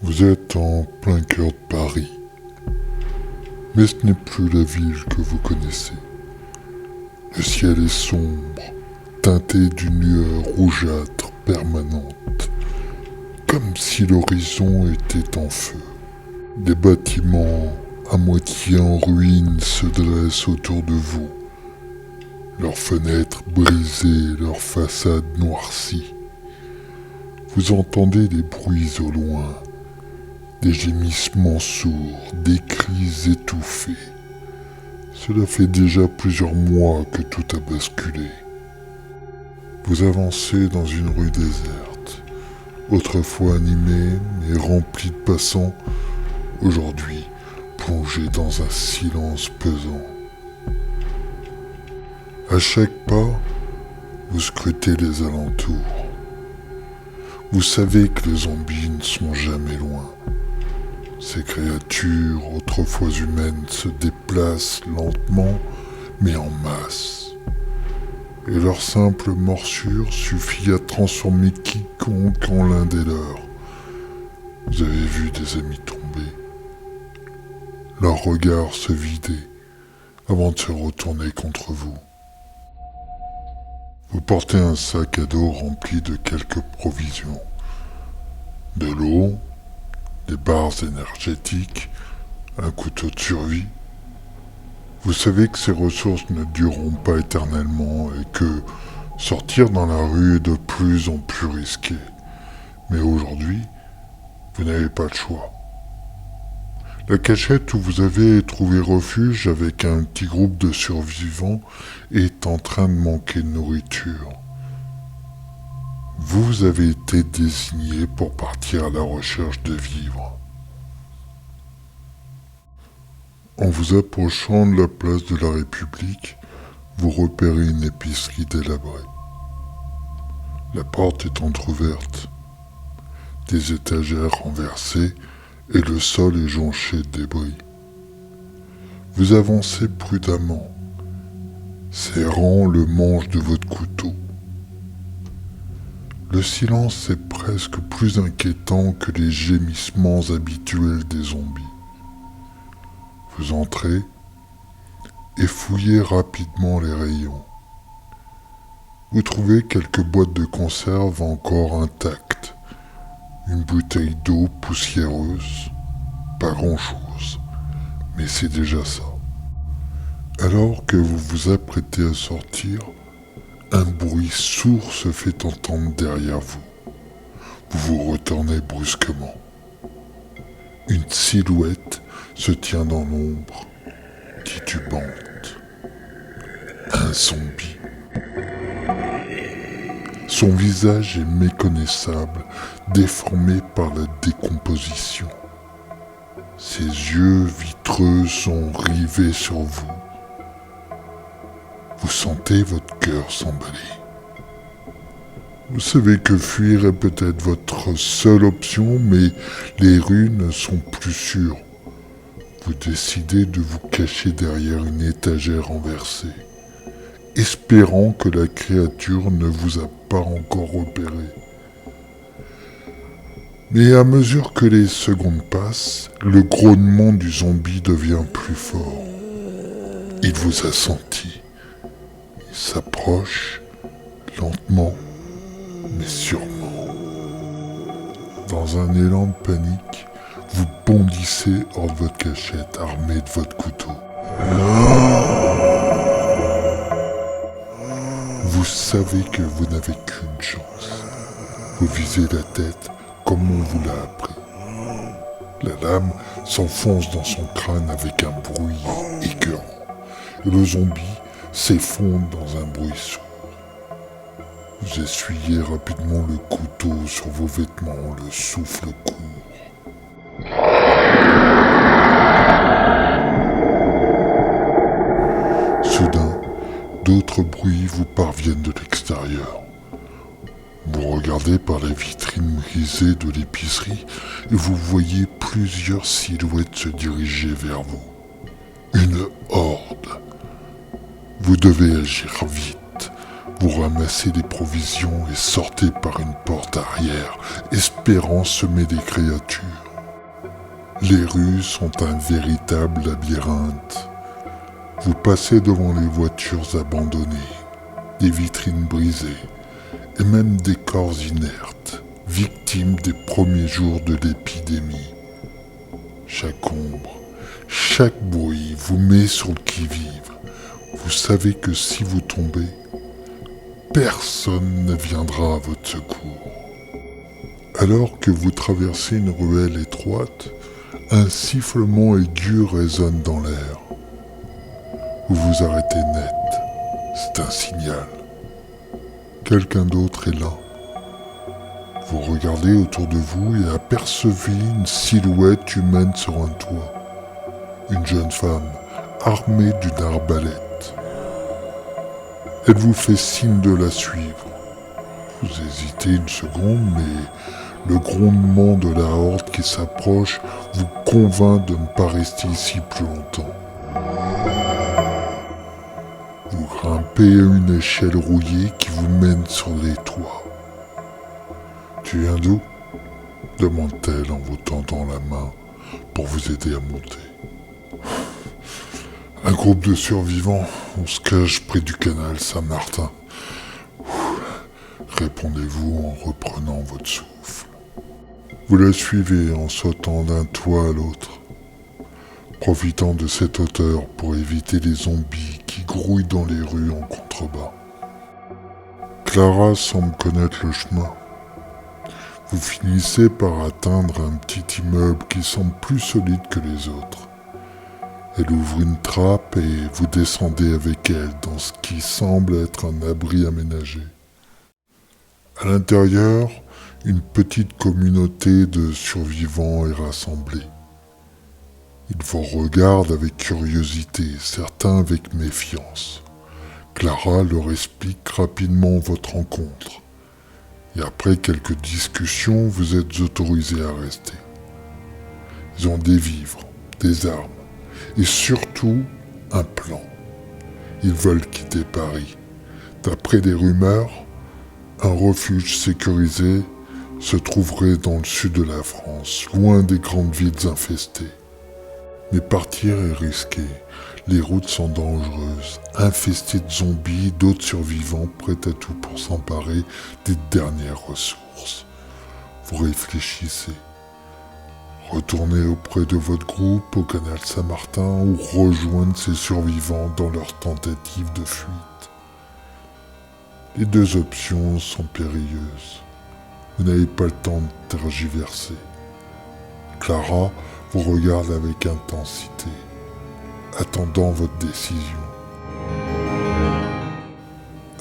Vous êtes en plein cœur de Paris, mais ce n'est plus la ville que vous connaissez. Le ciel est sombre, teinté d'une lueur rougeâtre permanente, comme si l'horizon était en feu. Des bâtiments à moitié en ruine se dressent autour de vous, leurs fenêtres brisées, leurs façades noircies. Vous entendez des bruits au loin, des gémissements sourds, des cris étouffés. Cela fait déjà plusieurs mois que tout a basculé. Vous avancez dans une rue déserte, autrefois animée mais remplie de passants, aujourd'hui plongée dans un silence pesant. À chaque pas, vous scrutez les alentours. Vous savez que les zombies ne sont jamais loin. Ces créatures, autrefois humaines, se déplacent lentement, mais en masse. Et leur simple morsure suffit à transformer quiconque en l'un des leurs. Vous avez vu des amis tomber, leurs regards se vider avant de se retourner contre vous. Vous portez un sac à dos rempli de quelques provisions, de l'eau, des barres énergétiques, un couteau de survie. Vous savez que ces ressources ne dureront pas éternellement et que sortir dans la rue est de plus en plus risqué. Mais aujourd'hui, vous n'avez pas le choix. La cachette où vous avez trouvé refuge avec un petit groupe de survivants est en train de manquer de nourriture. Vous avez été désigné pour partir à la recherche de vivres. En vous approchant de la place de la République, vous repérez une épicerie délabrée. La porte est entr'ouverte, des étagères renversées et le sol est jonché de débris. Vous avancez prudemment, serrant le manche de votre couteau. Le silence est presque plus inquiétant que les gémissements habituels des zombies. Vous entrez et fouillez rapidement les rayons. Vous trouvez quelques boîtes de conserve encore intactes, une bouteille d'eau poussiéreuse, pas grand-chose, mais c'est déjà ça. Alors que vous vous apprêtez à sortir, un bruit sourd se fait entendre derrière vous. Vous vous retournez brusquement. Une silhouette se tient dans l'ombre, titubante. Un zombie. Son visage est méconnaissable, déformé par la décomposition. Ses yeux vitreux sont rivés sur vous. Vous sentez votre cœur s'emballer. Vous savez que fuir est peut-être votre seule option, mais les rues ne sont plus sûres. Vous décidez de vous cacher derrière une étagère renversée, espérant que la créature ne vous a pas encore repéré. Mais à mesure que les secondes passent, le grognement du zombie devient plus fort. Il vous a senti. Il s'approche lentement, mais sûrement. Dans un élan de panique, vous bondissez hors de votre cachette armé de votre couteau. Vous savez que vous n'avez qu'une chance. Vous visez la tête comme on vous l'a appris. La lame s'enfonce dans son crâne avec un bruit écœurant. Et le zombie s'effondre dans un bruit sourd. Vous essuyez rapidement le couteau sur vos vêtements, le souffle court. Soudain, d'autres bruits vous parviennent de l'extérieur. Vous regardez par la vitrine brisée de l'épicerie et vous voyez plusieurs silhouettes se diriger vers vous. Une horde. Vous devez agir vite. Vous ramassez des provisions et sortez par une porte arrière, espérant semer des créatures. Les rues sont un véritable labyrinthe. Vous passez devant les voitures abandonnées, des vitrines brisées et même des corps inertes, victimes des premiers jours de l'épidémie. Chaque ombre, chaque bruit vous met sur le qui-vive. Vous savez que si vous tombez, personne ne viendra à votre secours. Alors que vous traversez une ruelle étroite, un sifflement aigu résonne dans l'air. Vous vous arrêtez net. C'est un signal. Quelqu'un d'autre est là. Vous regardez autour de vous et apercevez une silhouette humaine sur un toit. Une jeune femme, armée d'une arbalète. Elle vous fait signe de la suivre. Vous hésitez une seconde, mais le grondement de la horde qui s'approche vous convainc de ne pas rester ici plus longtemps. Vous grimpez à une échelle rouillée qui vous mène sur les toits. « Tu viens d'où ?» demande-t-elle en vous tendant la main pour vous aider à monter. « Un groupe de survivants, on se cache près du canal Saint-Martin. » répondez-vous en reprenant votre souffle. Vous la suivez en sautant d'un toit à l'autre, profitant de cette hauteur pour éviter les zombies qui grouillent dans les rues en contrebas. Clara semble connaître le chemin. Vous finissez par atteindre un petit immeuble qui semble plus solide que les autres. Elle ouvre une trappe et vous descendez avec elle dans ce qui semble être un abri aménagé. À l'intérieur, une petite communauté de survivants est rassemblée. Ils vous regardent avec curiosité, certains avec méfiance. Clara leur explique rapidement votre rencontre. Et après quelques discussions, vous êtes autorisés à rester. Ils ont des vivres, des armes et surtout un plan. Ils veulent quitter Paris. D'après des rumeurs, un refuge sécurisé se trouverait dans le sud de la France, loin des grandes villes infestées. Mais partir est risqué. Les routes sont dangereuses, infestées de zombies, d'autres survivants prêts à tout pour s'emparer des dernières ressources. Vous réfléchissez. Retournez auprès de votre groupe au canal Saint-Martin ou rejoindre ces survivants dans leur tentative de fuite. Les deux options sont périlleuses. Vous n'avez pas le temps de tergiverser. Clara vous regarde avec intensité, attendant votre décision.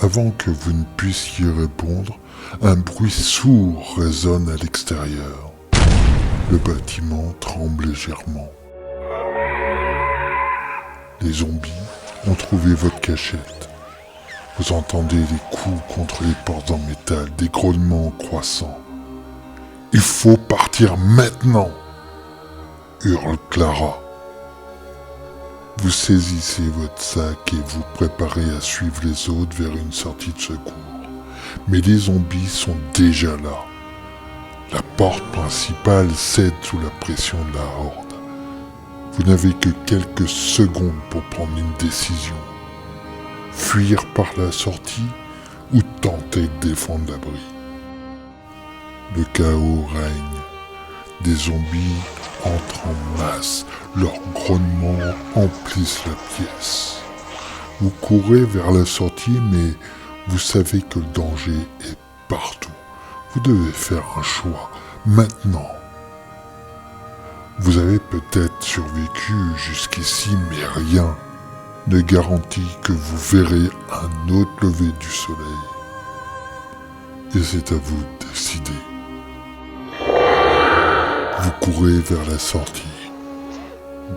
Avant que vous ne puissiez répondre, un bruit sourd résonne à l'extérieur. Le bâtiment tremble légèrement. Les zombies ont trouvé votre cachette. Vous entendez des coups contre les portes en métal, des grognements croissants. « Il faut partir maintenant !» hurle Clara. Vous saisissez votre sac et vous préparez à suivre les autres vers une sortie de secours. Mais les zombies sont déjà là. La porte principale cède sous la pression de la horde. Vous n'avez que quelques secondes pour prendre une décision. Fuir par la sortie ou tenter de défendre l'abri. Le chaos règne. Des zombies entrent en masse. Leurs grognements emplissent la pièce. Vous courez vers la sortie, mais vous savez que le danger est partout. Vous devez faire un choix, maintenant. Vous avez peut-être survécu jusqu'ici, mais rien ne garantit que vous verrez un autre lever du soleil. Et c'est à vous de décider. Vous courez vers la sortie,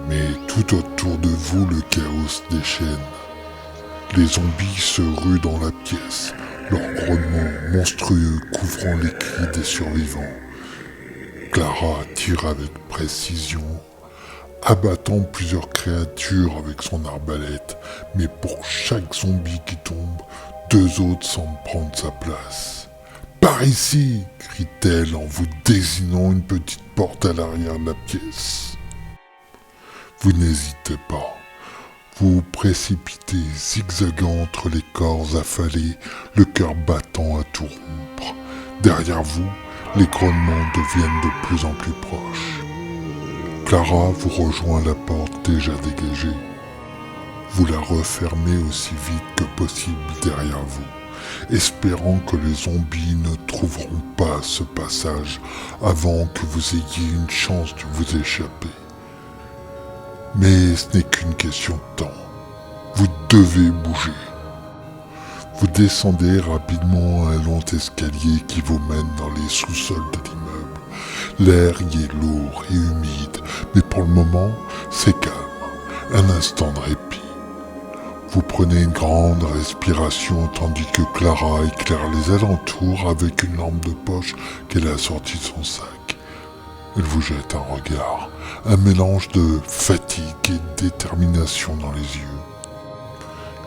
mais tout autour de vous, le chaos se déchaîne. Les zombies se ruent dans la pièce, leurs grognements monstrueux couvrant les cris des survivants. Clara tire avec précision, abattant plusieurs créatures avec son arbalète, mais pour chaque zombie qui tombe, deux autres semblent prendre sa place. « Par ici !» crie-t-elle en vous désignant une petite porte à l'arrière de la pièce. Vous n'hésitez pas. Vous vous précipitez, zigzagant entre les corps affalés, le cœur battant à tout rompre. Derrière vous, les grognements deviennent de plus en plus proches. Clara vous rejoint la porte déjà dégagée. Vous la refermez aussi vite que possible derrière vous, espérant que les zombies ne trouveront pas ce passage avant que vous ayez une chance de vous échapper. Mais ce n'est qu'une question de temps. Vous devez bouger. Vous descendez rapidement un long escalier qui vous mène dans les sous-sols de l'immeuble. L'air y est lourd et humide, mais pour le moment, c'est calme. Un instant de répit. Vous prenez une grande respiration tandis que Clara éclaire les alentours avec une lampe de poche qu'elle a sortie de son sac. Elle vous jette un regard, un mélange de fatigue et de détermination dans les yeux.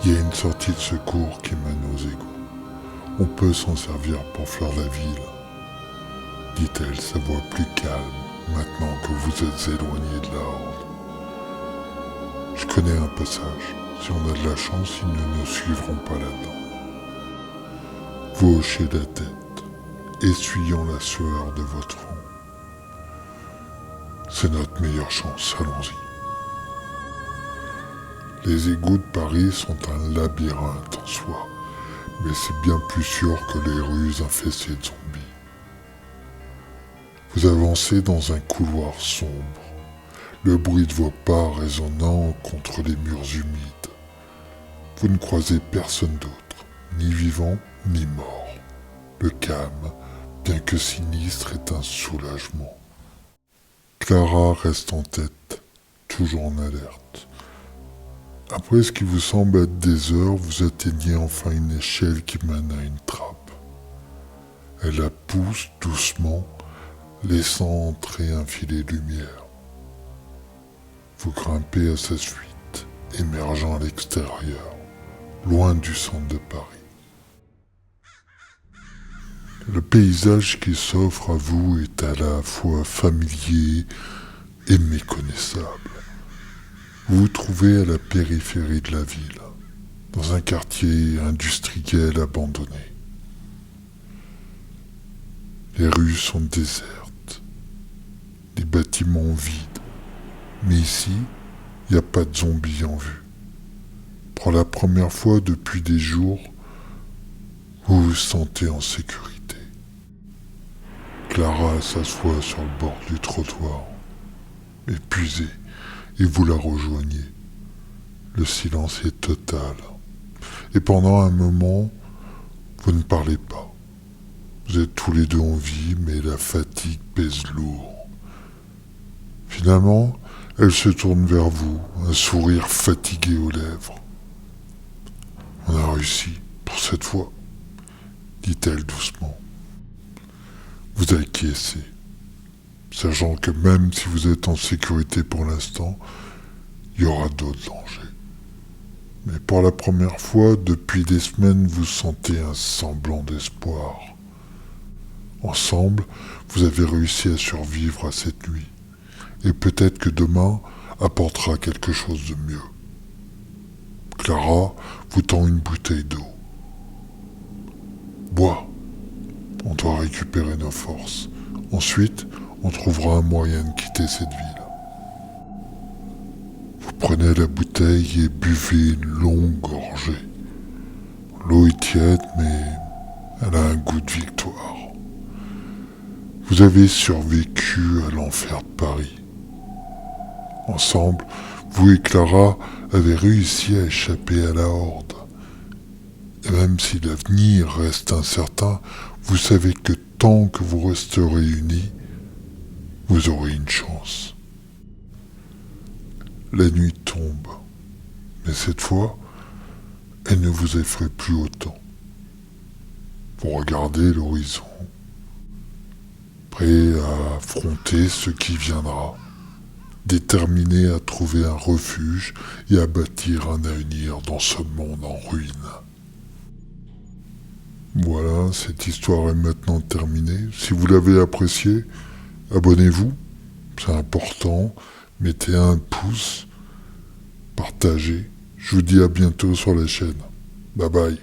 Il y a une sortie de secours qui mène aux égouts. On peut s'en servir pour faire la ville, dit-elle sa voix plus calme maintenant que vous êtes éloigné de la horde. Je connais un passage. Si on a de la chance, ils ne nous suivront pas là-dedans. Vous hochez la tête, essuyant la sueur de votre front. C'est notre meilleure chance, allons-y. Les égouts de Paris sont un labyrinthe en soi, mais c'est bien plus sûr que les rues infestées de zombies. Vous avancez dans un couloir sombre, le bruit de vos pas résonnant contre les murs humides. Vous ne croisez personne d'autre, ni vivant ni mort. Le calme, bien que sinistre, est un soulagement. Clara reste en tête, toujours en alerte. Après ce qui vous semble être des heures, vous atteignez enfin une échelle qui mène à une trappe. Elle la pousse doucement, laissant entrer un filet de lumière. Vous grimpez à sa suite, émergeant à l'extérieur, loin du centre de Paris. Le paysage qui s'offre à vous est à la fois familier et méconnaissable. Vous vous trouvez à la périphérie de la ville, dans un quartier industriel abandonné. Les rues sont désertes, les bâtiments vides, mais ici, il n'y a pas de zombies en vue. Pour la première fois depuis des jours, vous vous sentez en sécurité. Clara s'assoit sur le bord du trottoir, épuisée, et vous la rejoignez. Le silence est total. Et pendant un moment, vous ne parlez pas. Vous êtes tous les deux en vie, mais la fatigue pèse lourd. Finalement, elle se tourne vers vous, un sourire fatigué aux lèvres. On a réussi, pour cette fois, dit-elle doucement. Vous acquiescez, sachant que même si vous êtes en sécurité pour l'instant, il y aura d'autres dangers. Mais pour la première fois, depuis des semaines, vous sentez un semblant d'espoir. Ensemble, vous avez réussi à survivre à cette nuit. Et peut-être que demain apportera quelque chose de mieux. Clara vous tend une bouteille d'eau. Bois. On doit récupérer nos forces. Ensuite, on trouvera un moyen de quitter cette ville. Vous prenez la bouteille et buvez une longue gorgée. L'eau est tiède, mais elle a un goût de victoire. Vous avez survécu à l'enfer de Paris. Ensemble, vous et Clara avez réussi à échapper à la horde. Et même si l'avenir reste incertain, vous savez que tant que vous resterez unis, vous aurez une chance. La nuit tombe, mais cette fois, elle ne vous effraie plus autant. Vous regardez l'horizon, prêt à affronter ce qui viendra, déterminé à trouver un refuge et à bâtir un avenir dans ce monde en ruine. Voilà, cette histoire est maintenant terminée. Si vous l'avez appréciée, abonnez-vous, c'est important. mettez un pouce, partagez. Je vous dis à bientôt sur la chaîne. Bye bye.